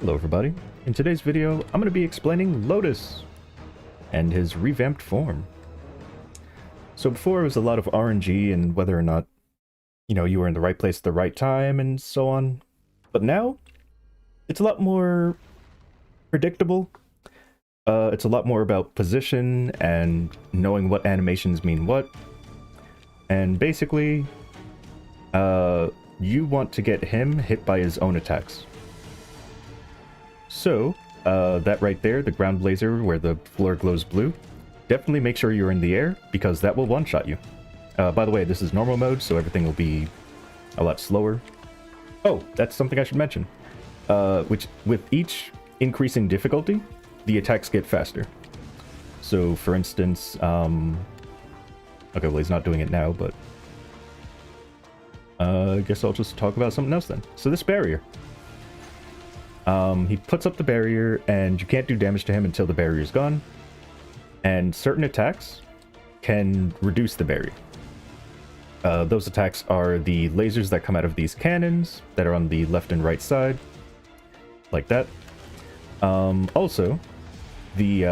Hello everybody. In today's video, I'm going to be explaining Lotus and his revamped form. So before it was a lot of RNG and whether or not, you were in the right place at the right time and so on. But now, it's a lot more predictable. It's a lot more about position and knowing what animations mean what. And basically, you want to get him hit by his own attacks. So, that right there, the ground blazer where the floor glows blue, definitely make sure you're in the air because that will one-shot you. By the way, this is normal mode, so everything will be a lot slower. Oh, that's something I should mention. Which, with each increasing difficulty, the attacks get faster. So, for instance, okay, well, he's not doing it now, but I guess I'll just talk about something else then. So this barrier. He puts up the barrier, and you can't do damage to him until the barrier is gone. And certain attacks can reduce the barrier. Those attacks are the lasers that come out of these cannons that are on the left and right side, like that. Also, these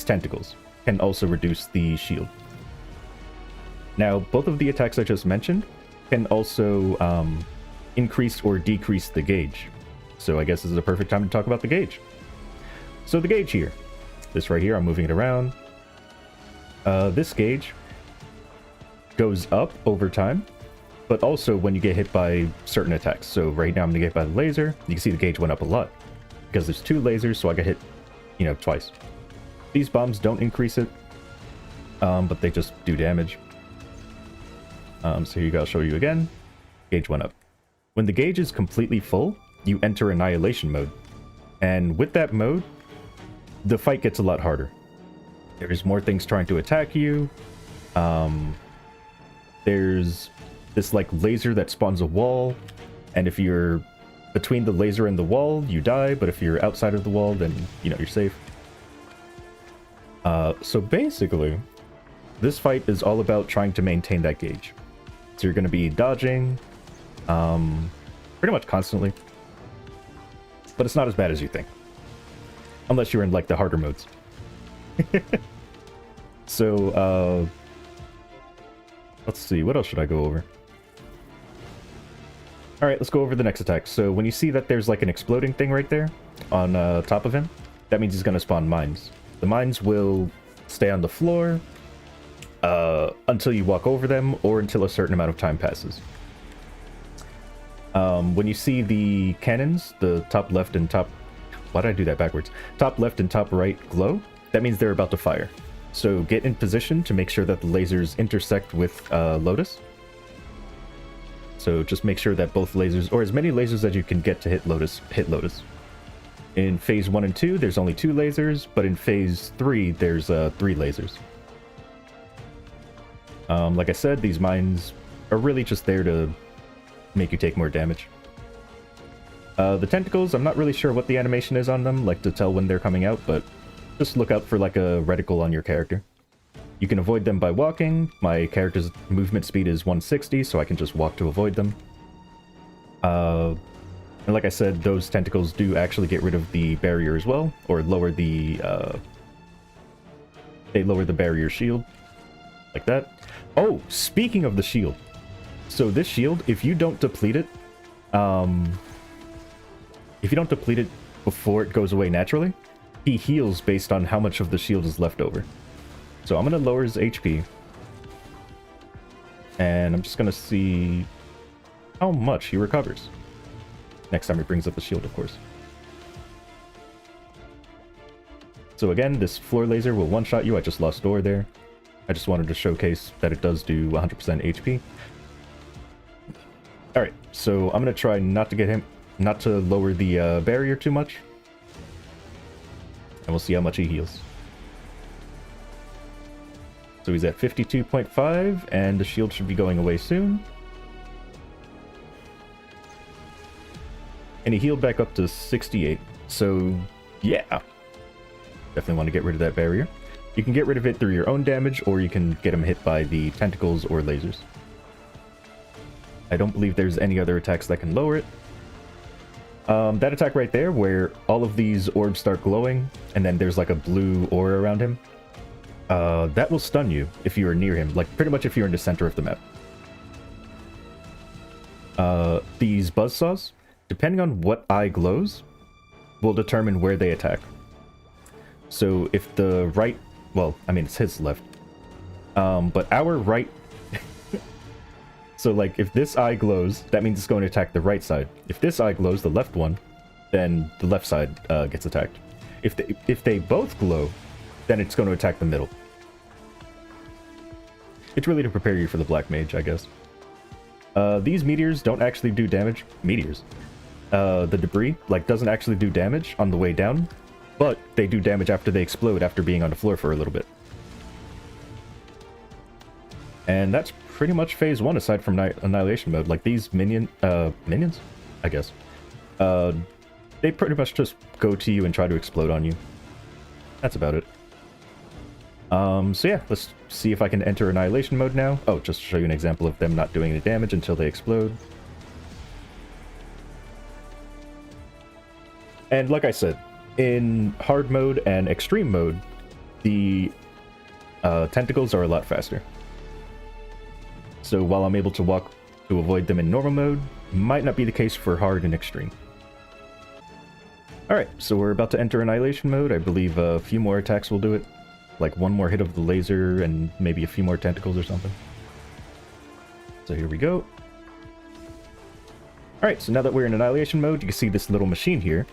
tentacles can also reduce the shield. Now, both of the attacks I just mentioned can also increase or decrease the gauge. So I guess this is a perfect time to talk about the gauge. So the gauge here, this right here, I'm moving it around. This gauge goes up over time, but also when you get hit by certain attacks. So right now I'm gonna get hit by the laser. You can see the gauge went up a lot because there's two lasers, so I got hit, twice. These bombs don't increase it, but they just do damage. So here you go, I'll show you again. Gauge went up. When the gauge is completely full, you enter annihilation mode. And with that mode, the fight gets a lot harder. There's more things trying to attack you. There's this like laser that spawns a wall, and if you're between the laser and the wall, you die, but if you're outside of the wall, then you're safe. So basically, this fight is all about trying to maintain that gauge. So you're going to be dodging pretty much constantly. But it's not as bad as you think. Unless you're in, like, the harder modes. So, let's see. What else should I go over? Alright, let's go over the next attack. So, when you see that there's, like, an exploding thing right there on top of him, that means he's going to spawn mines. The mines will stay on the floor until you walk over them or until a certain amount of time passes. When you see the cannons, the top left and top... Why did I do that backwards? Top left and top right glow, that means they're about to fire. So get in position to make sure that the lasers intersect with Lotus. So just make sure that both lasers, or as many lasers as you can get to hit Lotus, hit Lotus. In phase 1 and 2, there's only 2 lasers, but in phase 3, there's 3 lasers. Like I said, these mines are really just there to make you take more damage. The tentacles, I'm not really sure what the animation is on them, like to tell when they're coming out, but just look out for like a reticle on your character. You can avoid them by walking. My character's movement speed is 160, so I can just walk to avoid them. And like I said, those tentacles do actually get rid of the barrier as well, or lower the they lower the barrier shield, like that. Oh, speaking of the shield. So this shield, if you don't deplete it, before it goes away naturally, he heals based on how much of the shield is left over. So I'm going to lower his HP. And I'm just going to see how much he recovers. Next time he brings up the shield, of course. So again, this floor laser will one-shot you. I just lost door there. I just wanted to showcase that it does do 100% HP. Alright, so I'm going to try not to lower the barrier too much. And we'll see how much he heals. So he's at 52.5, and the shield should be going away soon. And he healed back up to 68. So, yeah. Definitely want to get rid of that barrier. You can get rid of it through your own damage, or you can get him hit by the tentacles or lasers. I don't believe there's any other attacks that can lower it. That attack right there, where all of these orbs start glowing, and then there's like a blue aura around him, that will stun you if you are near him, like pretty much if you're in the center of the map. These buzzsaws, depending on what eye glows, will determine where they attack. So if the right, well, I mean, it's his left, but our right, so like if this eye glows, that means it's going to attack the right side. If this eye glows, the left one, then the left side gets attacked. If they both glow, then it's going to attack the middle. It's really to prepare you for the Black Mage, I guess. These meteors don't actually do damage. Meteors. The debris, like, doesn't actually do damage on the way down, but they do damage after they explode after being on the floor for a little bit. And that's pretty much phase 1 aside from annihilation mode. Like, these minions, I guess. They pretty much just go to you and try to explode on you. That's about it. So yeah, let's see if I can enter annihilation mode now. Oh, just to show you an example of them not doing any damage until they explode. And like I said, in hard mode and extreme mode, the tentacles are a lot faster. So while I'm able to walk to avoid them in normal mode, might not be the case for hard and extreme. Alright, so we're about to enter annihilation mode. I believe a few more attacks will do it. Like one more hit of the laser and maybe a few more tentacles or something. So here we go. Alright, so now that we're in annihilation mode, you can see this little machine here.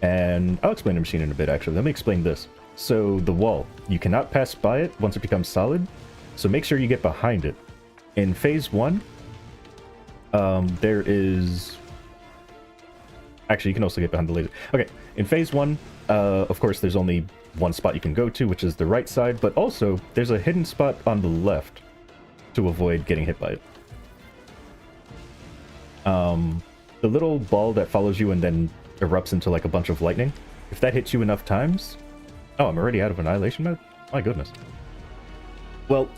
And I'll explain the machine in a bit, actually. Let me explain this. So the wall, you cannot pass by it once it becomes solid. So make sure you get behind it. In phase 1, there is... Actually, you can also get behind the laser. Okay, in phase 1, of course, there's only one spot you can go to, which is the right side, but also there's a hidden spot on the left to avoid getting hit by it. The little ball that follows you and then erupts into like a bunch of lightning, if that hits you enough times... Oh, I'm already out of annihilation mode? My goodness. Well,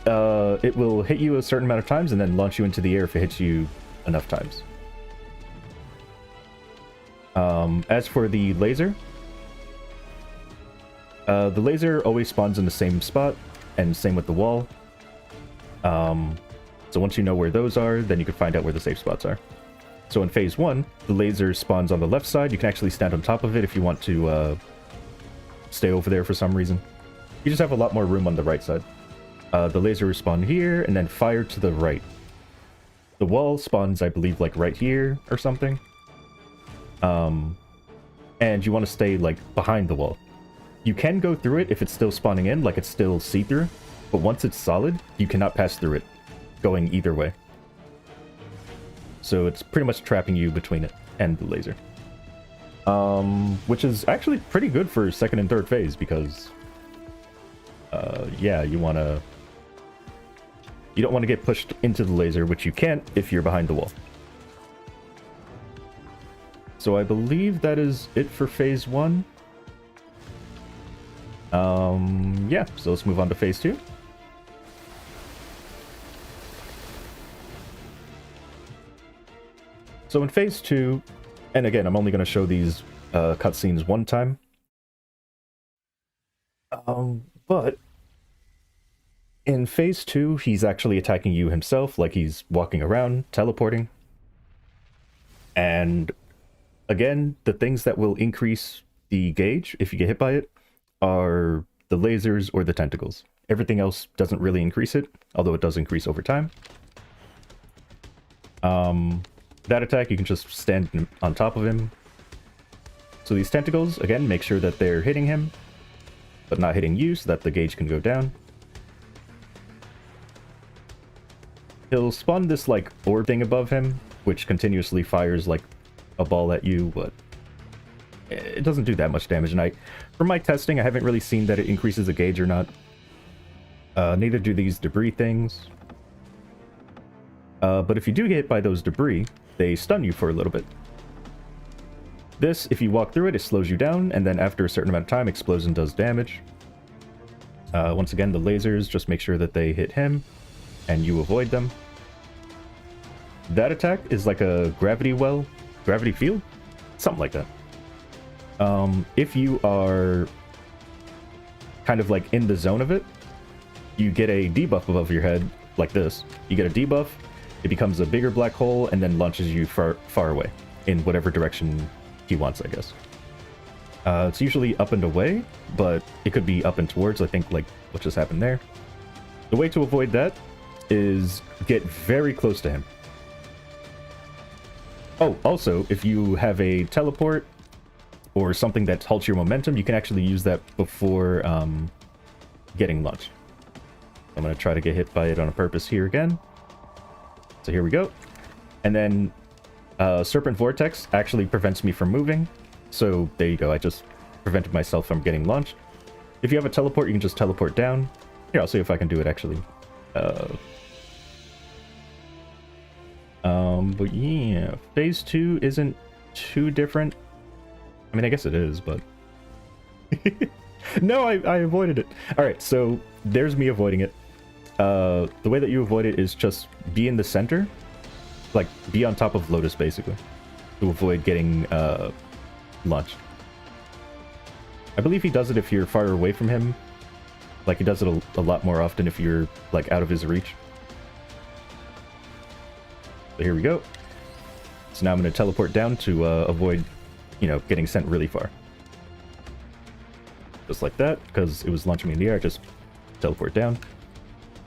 it will hit you a certain amount of times and then launch you into the air if it hits you enough times. As for the laser, the laser always spawns in the same spot, and same with the wall. So once you know where those are, then you can find out where the safe spots are. So in phase 1, the laser spawns on the left side. You can actually stand on top of it if you want to stay over there for some reason. You just have a lot more room on the right side. The laser will spawn here, and then fire to the right. The wall spawns, I believe, like right here or something. And you want to stay, like, behind the wall. You can go through it if it's still spawning in, like it's still see-through, but once it's solid, you cannot pass through it, going either way. So it's pretty much trapping you between it and the laser. Which is actually pretty good for second and third phase, because, yeah, you don't want to get pushed into the laser, which you can't if you're behind the wall. So I believe that is it for phase 1. Yeah, so let's move on to phase 2. So in phase 2, and again, I'm only going to show these cutscenes one time. But in phase 2, he's actually attacking you himself, like he's walking around, teleporting. And again, the things that will increase the gauge, if you get hit by it, are the lasers or the tentacles. Everything else doesn't really increase it, although it does increase over time. That attack, you can just stand on top of him. So these tentacles, again, make sure that they're hitting him, but not hitting you, so that the gauge can go down. He'll spawn this, like, orb thing above him, which continuously fires, like, a ball at you, but it doesn't do that much damage. And from my testing, I haven't really seen that it increases the gauge or not. Neither do these debris things. But if you do get hit by those debris, they stun you for a little bit. This, if you walk through it, it slows you down, and then after a certain amount of time, explodes and does damage. Once again, the lasers, just make sure that they hit him, and you avoid them. That attack is like a gravity field, something like that. If you are kind of like in the zone of it, you get a debuff above your head, like this. You get a debuff, it becomes a bigger black hole, and then launches you far away, in whatever direction he wants, I guess. It's usually up and away, but it could be up and towards, I think, like what just happened there. The way to avoid that is get very close to him. Oh, also, if you have a teleport or something that halts your momentum, you can actually use that before getting launched. I'm going to try to get hit by it on purpose here again. So here we go. And then Serpent Vortex actually prevents me from moving. So there you go, I just prevented myself from getting launched. If you have a teleport, you can just teleport down. Here, I'll see if I can do it actually. But yeah, phase 2 isn't too different. I mean, I guess it is, but... No, I avoided it. Alright, so there's me avoiding it. The way that you avoid it is just be in the center. Like, be on top of Lotus, basically. To avoid getting, launched. I believe he does it if you're far away from him. Like, he does it a lot more often if you're, like, out of his reach. So here we go. So now I'm going to teleport down to avoid, you know, getting sent really far. Just like that, because it was launching me in the air, just teleport down.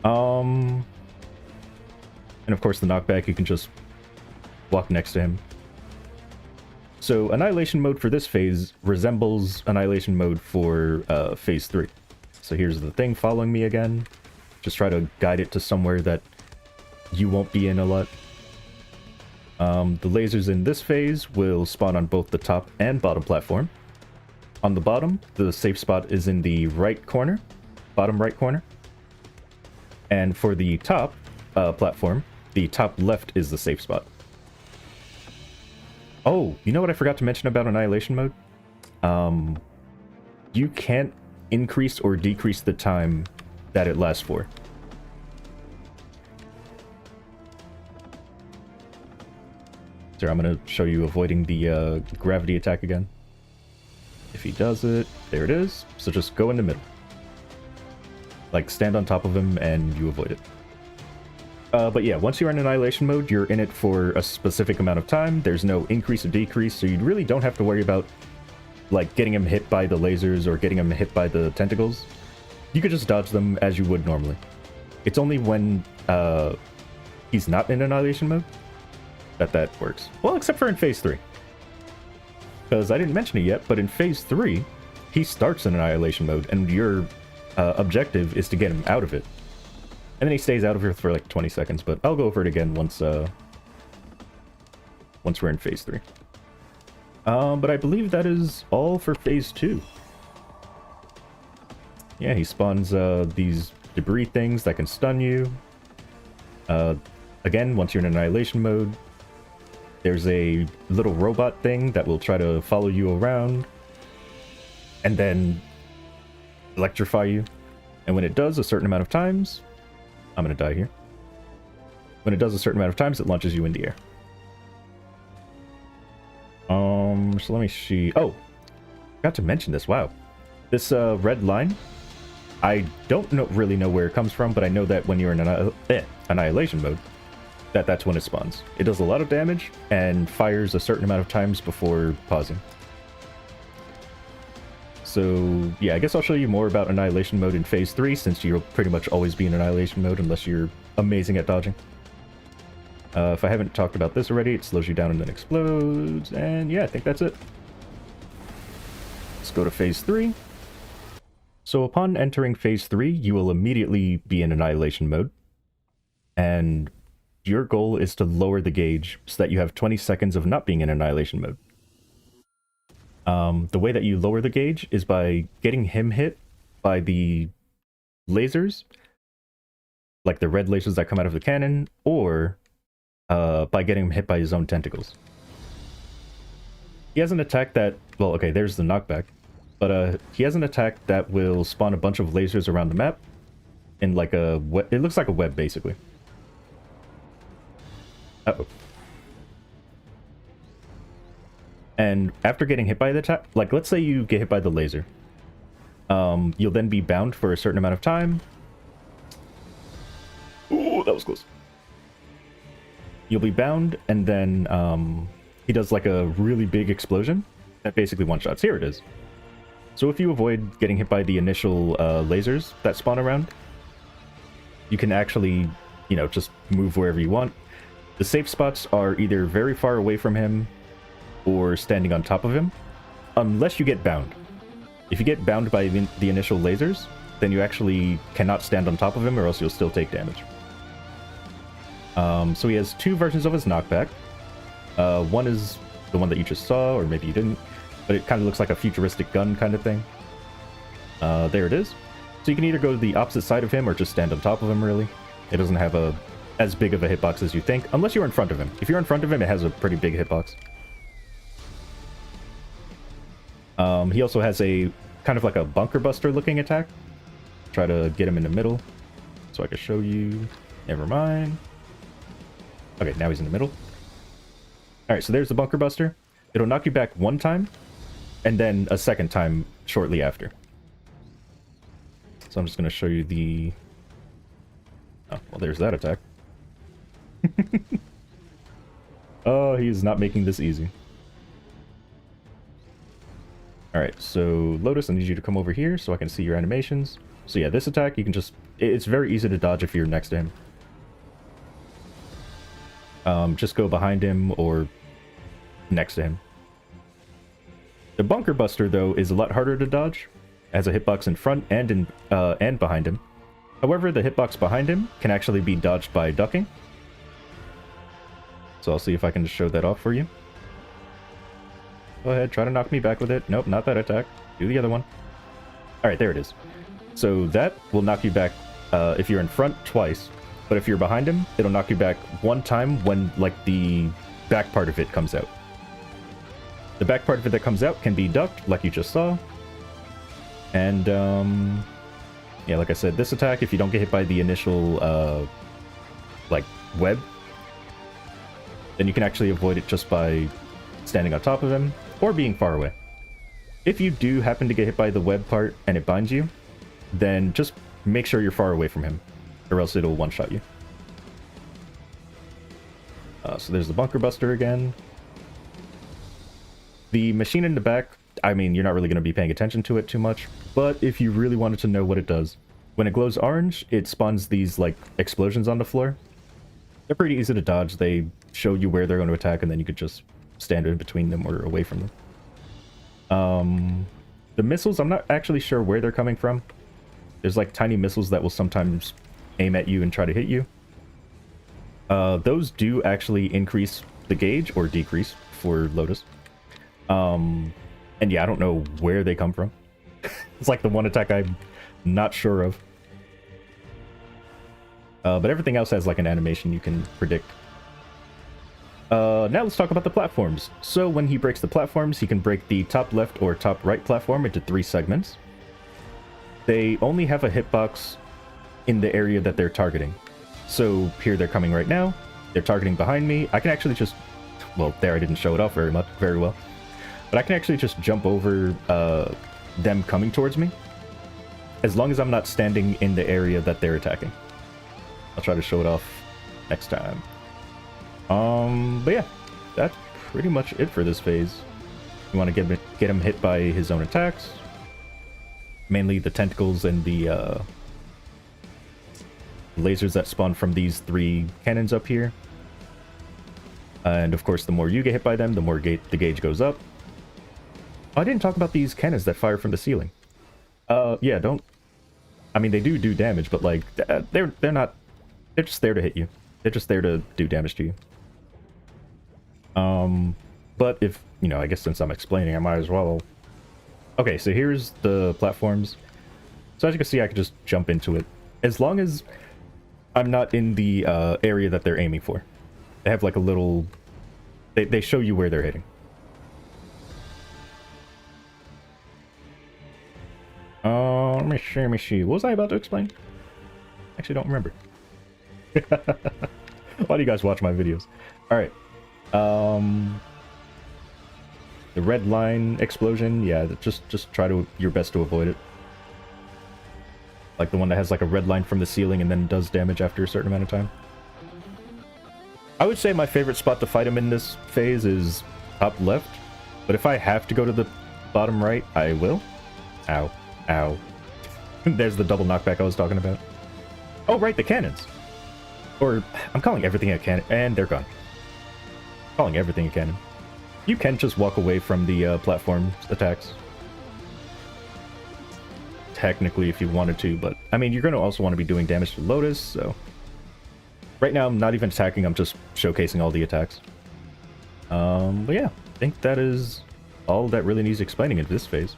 And of course the knockback, you can just walk next to him. So annihilation mode for this phase resembles annihilation mode for phase 3. So here's the thing following me again. Just try to guide it to somewhere that you won't be in a lot. The lasers in this phase will spawn on both the top and bottom platform. On the bottom, the safe spot is in the right corner, bottom right corner. And for the top platform, the top left is the safe spot. Oh, you know what I forgot to mention about annihilation mode? You can't increase or decrease the time that it lasts for. So I'm going to show you avoiding the gravity attack again. If he does it, there it is. So just go in the middle. Like, stand on top of him and you avoid it. But yeah, once you're in annihilation mode, you're in it for a specific amount of time. There's no increase or decrease, so you really don't have to worry about, like, getting him hit by the lasers or getting him hit by the tentacles. You could just dodge them as you would normally. It's only when he's not in annihilation mode that works. Well, except for in phase 3. Because I didn't mention it yet, but in phase 3, he starts in annihilation mode, and your objective is to get him out of it. And then he stays out of here for like 20 seconds, but I'll go over it again once we're in phase 3. But I believe that is all for phase 2. Yeah, he spawns these debris things that can stun you. Again, once you're in annihilation mode, there's a little robot thing that will try to follow you around and then electrify you. And when it does a certain amount of times, I'm gonna die here. When it does a certain amount of times, it launches you in the air. So let me see. Oh, forgot to mention this. Wow, this red line. I don't really know where it comes from, but I know that when you're in annihilation mode, that's when it spawns. It does a lot of damage and fires a certain amount of times before pausing. So yeah, I guess I'll show you more about annihilation mode in phase 3, since you'll pretty much always be in annihilation mode unless you're amazing at dodging. If I haven't talked about this already, it slows you down and then explodes, and yeah, I think that's it. Let's go to phase 3. So upon entering phase 3, you will immediately be in annihilation mode, and your goal is to lower the gauge so that you have 20 seconds of not being in annihilation mode. The way that you lower the gauge is by getting him hit by the lasers, like the red lasers that come out of the cannon, or by getting him hit by his own tentacles. He has an attack that, well, okay, there's the knockback, but he has an attack that will spawn a bunch of lasers around the map in like a web. It looks like a web, basically. Uh-oh. And after getting hit by the attack, like let's say you get hit by the laser, you'll then be bound for a certain amount of time. Ooh, that was close. You'll be bound, and then he does like a really big explosion that basically one-shots. Here it is. So if you avoid getting hit by the initial lasers that spawn around, you can actually, you know, just move wherever you want. The safe spots are either very far away from him or standing on top of him, unless you get bound. If you get bound by the initial lasers, then you actually cannot stand on top of him, or else you'll still take damage. So he has two versions of his knockback. One is the one that you just saw, or maybe you didn't, but it kind of looks like a futuristic gun kind of thing. There it is. So you can either go to the opposite side of him or just stand on top of him, really. It doesn't have as big of a hitbox as you think, unless you're in front of him. If you're in front of him, it has a pretty big hitbox. He also has a kind of like a bunker buster looking attack. Try to get him in the middle so I can show you. Never mind. Okay, now he's in the middle. Alright, so there's the bunker buster. It'll knock you back one time, and then a second time shortly after. So I'm just going to show you the... Oh, well, there's that attack. Oh, he's not making this easy. Alright, so Lotus, I need you to come over here so I can see your animations. So yeah, this attack, you can just... It's very easy to dodge if you're next to him. Just go behind him or next to him. The bunker buster, though, is a lot harder to dodge. It has a hitbox in front and behind him. However, the hitbox behind him can actually be dodged by ducking. So I'll see if I can just show that off for you. Go ahead, try to knock me back with it. Nope, not that attack. Do the other one. Alright, there it is. So that will knock you back if you're in front twice. But if you're behind him, it'll knock you back one time when, like, the back part of it comes out. The back part of it that comes out can be ducked, like you just saw. And, yeah, like I said, this attack, if you don't get hit by the initial, like, web, then you can actually avoid it just by standing on top of him or being far away. If you do happen to get hit by the web part and it binds you, then just make sure you're far away from him, or else it'll one-shot you. So there's the bunker buster again. The machine in the back, I mean, you're not really going to be paying attention to it too much, but if you really wanted to know what it does, when it glows orange, it spawns these, like, explosions on the floor. They're pretty easy to dodge. They show you where they're going to attack, and then you could just stand in between them or away from them. The missiles, I'm not actually sure where they're coming from. There's, like, tiny missiles that will sometimes aim at you and try to hit you. Those do actually increase the gauge, or decrease, for Lotus. And yeah, I don't know where they come from. It's like the one attack I'm not sure of. But everything else has like an animation you can predict. Now let's talk about the platforms. So when he breaks the platforms, he can break the top left or top right platform into 3 segments. They only have a hitbox in the area that they're targeting. So here they're coming right now. They're targeting behind me. I can actually just... Well, there I didn't show it off very well. But I can actually just jump over them coming towards me, as long as I'm not standing in the area that they're attacking. I'll try to show it off next time. But yeah, that's pretty much it for this phase. You want to get him hit by his own attacks, mainly the tentacles and the lasers that spawn from these 3 cannons up here. And of course, the more you get hit by them, the more the gauge goes up. Oh, I didn't talk about these cannons that fire from the ceiling. Yeah, don't... I mean, they do damage, but, like, they're not... They're just there to hit you. They're just there to do damage to you. But if, you know, I guess since I'm explaining, I might as well... Okay, so here's the platforms. So as you can see, I can just jump into it. As long as I'm not in the area that they're aiming for. They have, like, a little... They show you where they're hitting. Let me see. What was I about to explain? Actually, don't remember. Why do you guys watch my videos? Alright. The red line explosion, yeah, just try to your best to avoid it. Like the one that has like a red line from the ceiling and then does damage after a certain amount of time. I would say my favorite spot to fight him in this phase is top left, but if I have to go to the bottom right, I will. Ow. Ow. There's the double knockback I was talking about. Oh, right, the cannons. Or, I'm calling everything a cannon, and they're gone. Calling everything a cannon. You can just walk away from the platform attacks. Technically, if you wanted to, but, I mean, you're going to also want to be doing damage to Lotus, so... Right now, I'm not even attacking, I'm just showcasing all the attacks. But yeah, I think that is all that really needs explaining in this phase.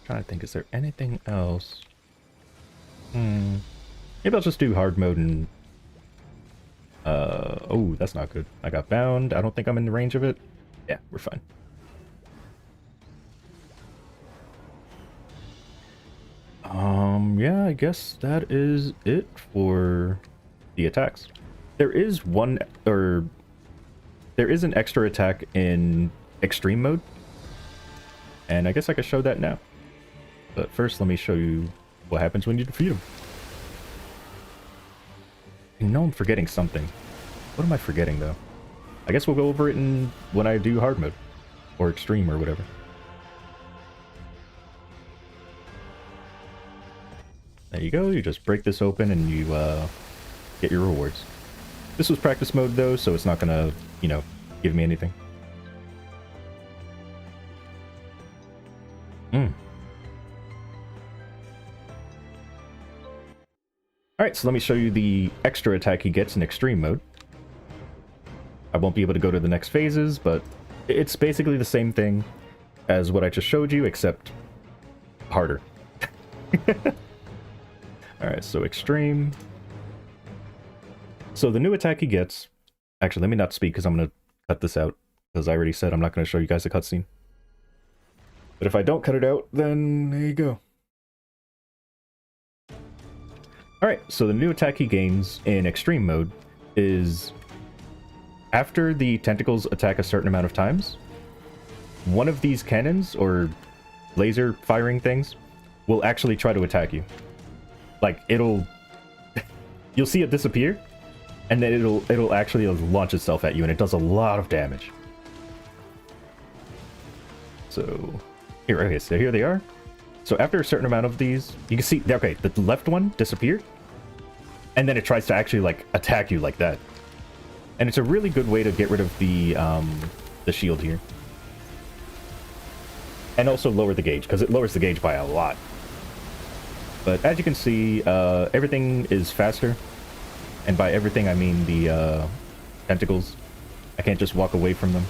Trying to think, is there anything else? Maybe I'll just do hard mode and... oh, that's not good. I got bound. I don't think I'm in the range of it. Yeah, we're fine. Yeah, I guess that is it for the attacks. There is one, or... There is an extra attack in extreme mode. And I guess I could show that now. But first, let me show you what happens when you defeat him. I know I'm forgetting something. What am I forgetting, though? I guess we'll go over it when I do hard mode. Or extreme, or whatever. There you go, you just break this open and you get your rewards. This was practice mode, though, so it's not gonna, you know, give me anything. Alright, so let me show you the extra attack he gets in extreme mode. I won't be able to go to the next phases, but it's basically the same thing as what I just showed you, except harder. Alright, so extreme. So the new attack he gets... Actually, let me not speak because I'm going to cut this out. Because I already said I'm not going to show you guys the cutscene. But if I don't cut it out, then there you go. Alright, so the new attack he gains in extreme mode is... After the tentacles attack a certain amount of times, one of these cannons, or laser firing things, will actually try to attack you. Like, it'll... You'll see it disappear, and then it'll actually launch itself at you, and it does a lot of damage. So... Here, okay, so here they are. So after a certain amount of these, you can see... Okay, the left one disappeared, and then it tries to actually, like, attack you like that. And it's a really good way to get rid of the shield here. And also lower the gauge, because it lowers the gauge by a lot. But as you can see, everything is faster. And by everything, I mean the tentacles. I can't just walk away from them.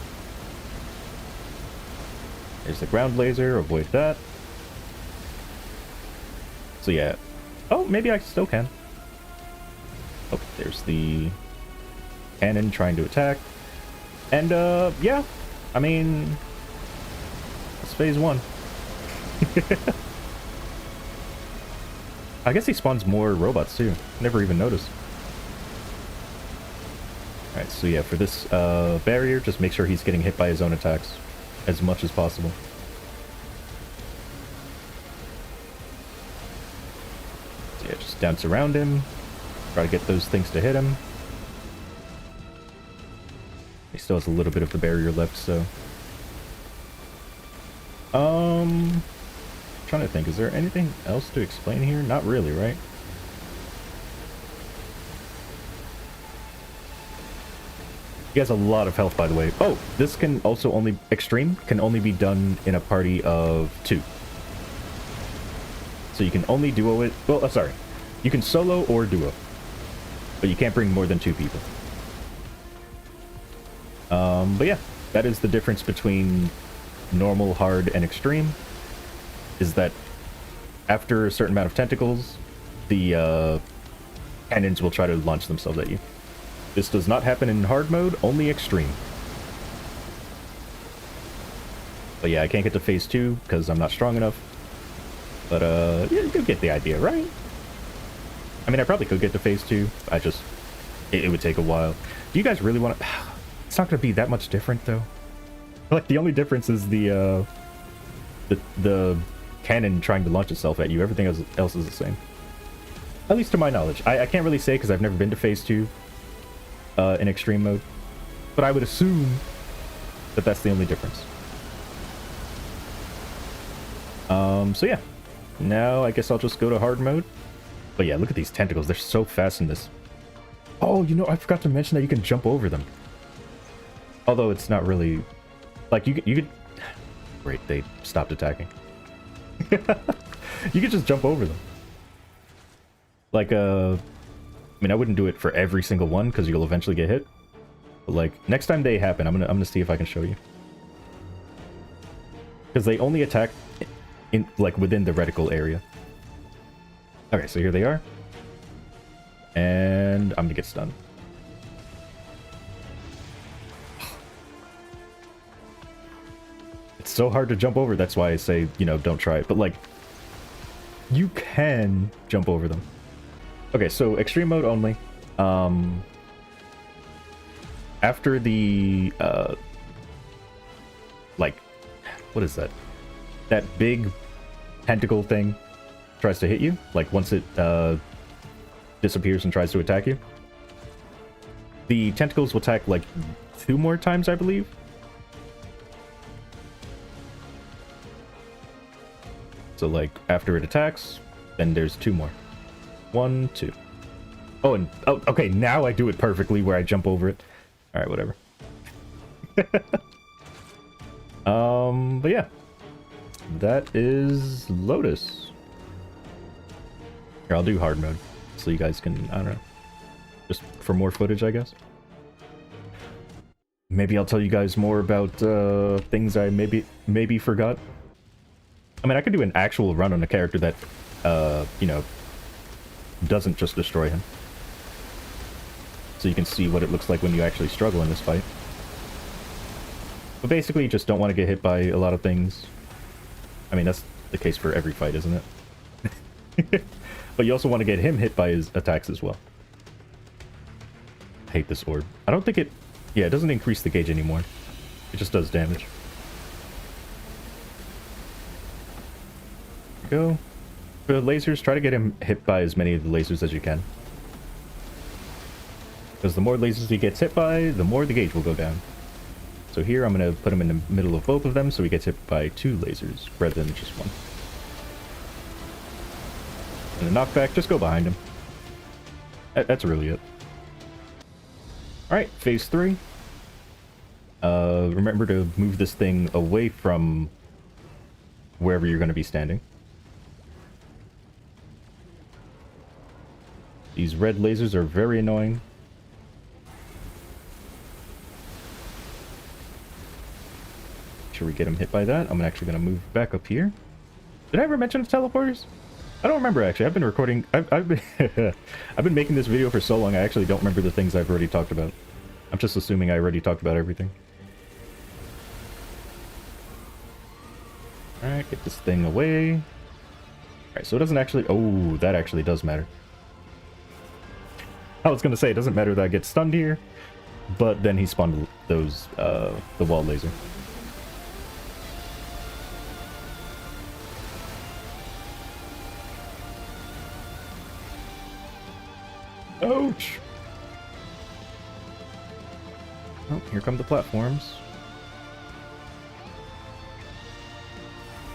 There's the ground laser, avoid that. So yeah. Oh, maybe I still can. Oh, there's the cannon trying to attack. And, yeah. I mean... That's phase 1. I guess he spawns more robots too. Never even noticed. Alright, so yeah, for this barrier, just make sure he's getting hit by his own attacks as much as possible. So yeah, just dance around him. Try to get those things to hit him. He still has a little bit of the barrier left, so... Trying to think, is there anything else to explain here? Not really, right? He has a lot of health, by the way. Oh, this can also only... Extreme can only be done in a party of 2. So you can only duo it... Well, sorry. You can solo or duo. But you can't bring more than 2 people. But yeah, that is the difference between normal, hard, and extreme. Is that after a certain amount of tentacles, the cannons will try to launch themselves at you. This does not happen in hard mode, only extreme. But yeah, I can't get to phase 2 because I'm not strong enough. But yeah, you get the idea, right? I mean, I probably could get to phase 2. It would take a while. Do you guys really want to... not gonna be that much different though. Like the only difference is the cannon trying to launch itself at you. Everything else is the same. At least to my knowledge. I can't really say because I've never been to phase 2 in extreme mode. But I would assume that that's the only difference. So yeah. Now I guess I'll just go to hard mode. But yeah, look at these tentacles. They're so fast in this. Oh, you know, I forgot to mention that you can jump over them. Although it's not really... Like, you could... Great, they stopped attacking. You could just jump over them. Like, I mean, I wouldn't do it for every single one, because you'll eventually get hit. But, like, next time they happen, I'm gonna see if I can show you. Because they only attack, in like, within the reticle area. Okay, so here they are. And I'm gonna get stunned. It's so hard to jump over, that's why I say, you know, don't try it. But, like, you can jump over them. Okay, so extreme mode only. After the, like, what is that? That big tentacle thing tries to hit you. Like, once it, disappears and tries to attack you. The tentacles will attack, like, 2 more times, I believe. So, like, after it attacks, then there's 2 more. 1, 2. Oh, and... Oh, okay, now I do it perfectly where I jump over it. Alright, whatever. But yeah. That is Lotus. Here, I'll do hard mode. So you guys can, I don't know. Just for more footage, I guess. Maybe I'll tell you guys more about, things I maybe forgot. I mean, I could do an actual run on a character that, you know, doesn't just destroy him. So you can see what it looks like when you actually struggle in this fight. But basically, you just don't want to get hit by a lot of things. I mean, that's the case for every fight, isn't it? But you also want to get him hit by his attacks as well. I hate this orb. I don't think it... Yeah, it doesn't increase the gauge anymore. It just does damage. Go. For the lasers, try to get him hit by as many of the lasers as you can. Because the more lasers he gets hit by, the more the gauge will go down. So here I'm going to put him in the middle of both of them so he gets hit by 2 lasers rather than just 1. And the knockback, just go behind him. That's really it. Alright, phase 3. Remember to move this thing away from wherever you're going to be standing. These red lasers are very annoying. Make sure we get him hit by that. I'm actually going to move back up here. Did I ever mention the teleporters? I don't remember, actually. I've been recording... I've been... I've been making this video for so long, I actually don't remember the things I've already talked about. I'm just assuming I already talked about everything. Alright, get this thing away. Alright, so it doesn't actually... Oh, that actually does matter. I was gonna say, it doesn't matter that I get stunned here, but then he spawned those, the wall laser. Ouch! Oh, here come the platforms.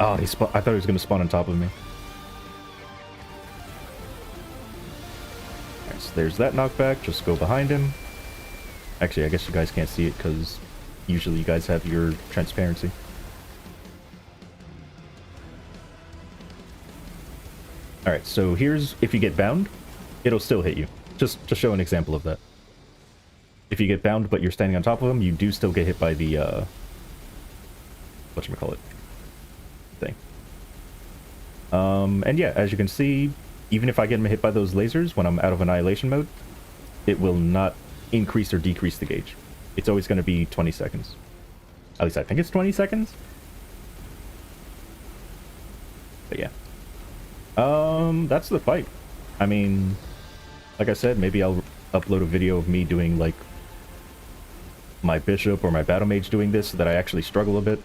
Oh, I thought he was gonna spawn on top of me. Alright, so there's that knockback. Just go behind him. Actually, I guess you guys can't see it because usually you guys have your transparency. Alright, so here's if you get bound, it'll still hit you. Just to show an example of that. If you get bound but you're standing on top of him, you do still get hit by the, whatchamacallit thing. And yeah, as you can see, even if I get hit by those lasers when I'm out of annihilation mode, it will not increase or decrease the gauge. It's always going to be 20 seconds. At least I think it's 20 seconds. But yeah. That's the fight. I mean, like I said, maybe I'll upload a video of me doing, like, my bishop or my battle mage doing this so that I actually struggle a bit.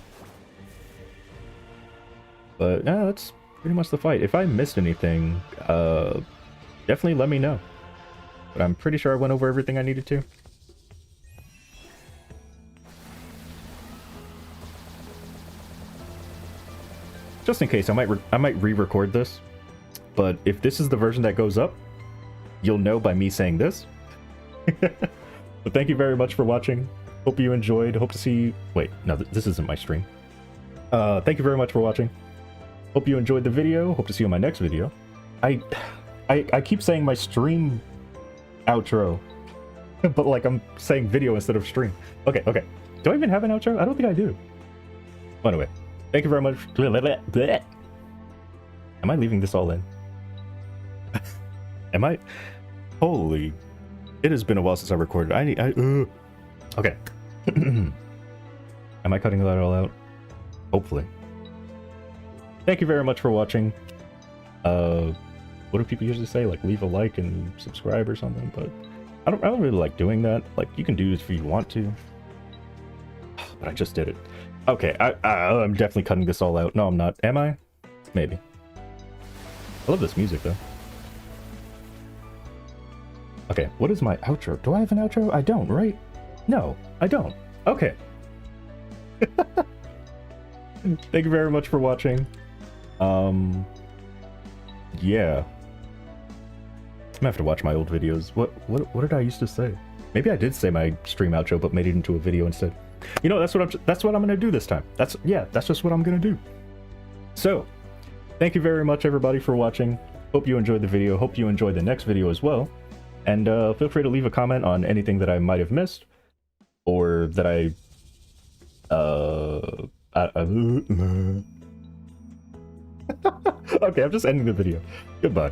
But yeah, that's pretty much the fight. If I missed anything, definitely let me know. But I'm pretty sure I went over everything I needed to. Just in case, I might re-record this. But if this is the version that goes up, you'll know by me saying this. But thank you very much for watching. Hope you enjoyed. Hope to see you. Wait, no, this isn't my stream. Thank you very much for watching. Hope you enjoyed the video. Hope to see you in my next video. I keep saying my stream outro, but like I'm saying video instead of stream. Okay. Do I even have an outro? I don't think I do. Well, anyway, thank you very much. Am I leaving this all in? Am I? Holy. It has been a while since I recorded. Okay. Am I cutting that all out? Hopefully. Thank you very much for watching. What do people usually say? Like, leave a like and subscribe or something, but I don't really like doing that. Like, you can do it if you want to. But I just did it. Okay, I'm definitely cutting this all out. No, I'm not. Am I? Maybe. I love this music, though. Okay, what is my outro? Do I have an outro? I don't, right? No, I don't. Okay. Thank you very much for watching. Yeah. I'm gonna have to watch my old videos. What did I used to say? Maybe I did say my stream outro, but made it into a video instead. You know, that's what I'm gonna do this time. That's just what I'm gonna do. So, thank you very much, everybody, for watching. Hope you enjoyed the video. Hope you enjoyed the next video as well. And feel free to leave a comment on anything that I might have missed, or that okay, I'm just ending the video. Goodbye.